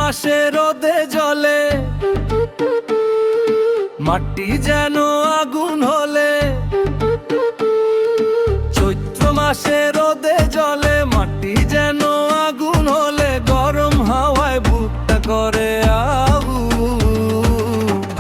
মাসে রোদে জলে, মাটি যেন আগুন হলে। চৈত্র মাসে রোদে জলে, মাটি যেন আগুন হলে। গরম হাওয়ায় বুকটা করে আহু,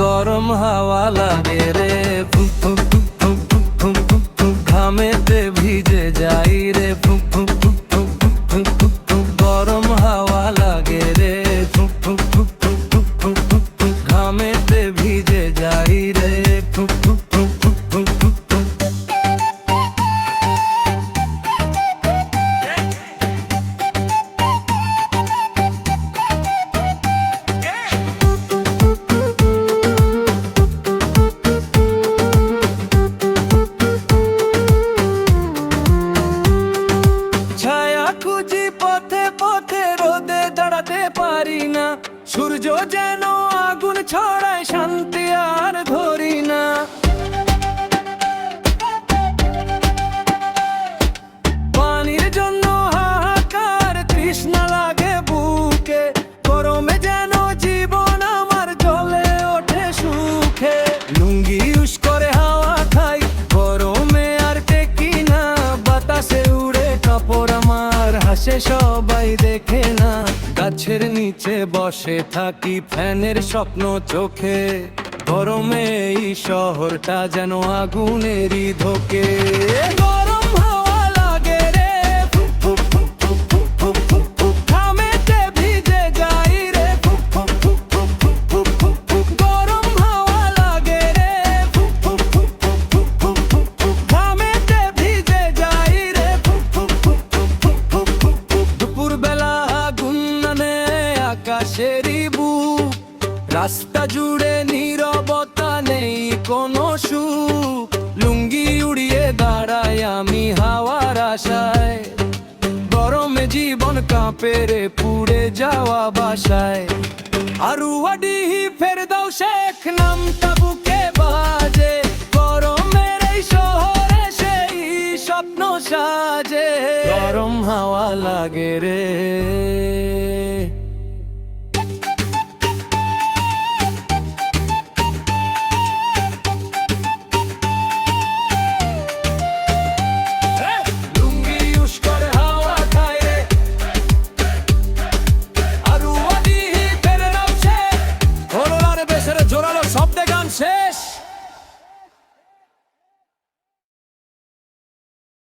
গরম হাওয়া লাগে রে ফুক ফুক ফুক ফুক ফুক ফুক ফুক ফুক। ঘামেতে ভিজে যাই রে ফুক ফুক ফুক ফুক ফুক ফুক ফুক ফুক। গরম হাওয়া লাগে রে ফুক ফুক ফুক ফুক ফুক ফুক ফুক ফুক। ঘামেতে ভিজে যাই রে ফুক ফুক ফুক ফুক ফুক ফুক ফুক। ছায়া খুঁজি পথে পথে, রোদে দাঁড়াতে পারি না। সূর্য যেন আগুন ছড়ায়, শান্তি আর ধরি না। পানির জন্য হাহাকার, তৃষ্ণা লাগে বুকে। গরমে যেন জীবন আমার জ্বলে ওঠে সুখে। লুঙ্গি ইউজ করে হাওয়া খাই, গরমে আর টেকি না। বাতাসে উড়ে কাপড় আমার, হাসে সবাই দেখে না। গাছের নিচে বসে থাকি, ফ্যানের স্বপ্ন চোখে। গরমে এই শহরটা যেন আগুনেরই ধোকে। গরম হাওয়া লাগে রে ফুক ফুক ফুক ফুক ফুক ফুক ফুক ফুক। ঘামেতে ভিজে যাই রে ফুক ফুক ফুক ফুক ফুক ফুক ফুক ফুক। গরম হাওয়া লাগে রে ফুক ফুক ফুক ফুক ফুক ফুক ফুক ফুক। ঘামেতে ভিজে যাই রে ফুক ফুক ফুক ফুক ফুক ফুক ফুক ফুক। দুপুরবেলা আগুন নানে আকাশেরই বুক। রাস্তা জুড়ে নীরবতা, নেই কোনো সুখ। লুঙ্গি উড়িয়ে দাঁড়াই আমি হাওয়ার আশায়। গরমে জীবন কাঁপে রে পুড়ে যাওয়া বাসায়। আরুয়াডিহি ফেরদৌসে এক নামটা বুকে বাজে। গরমের এই শহরে সেই স্বপ্ন সাজে। গরম হাওয়া লাগে রে। লুঙ্গি ইউজ করে হাওয়া খায় রে। আরুয়াডিহি ফেরদৌসে হলো আর বেসের জোরালো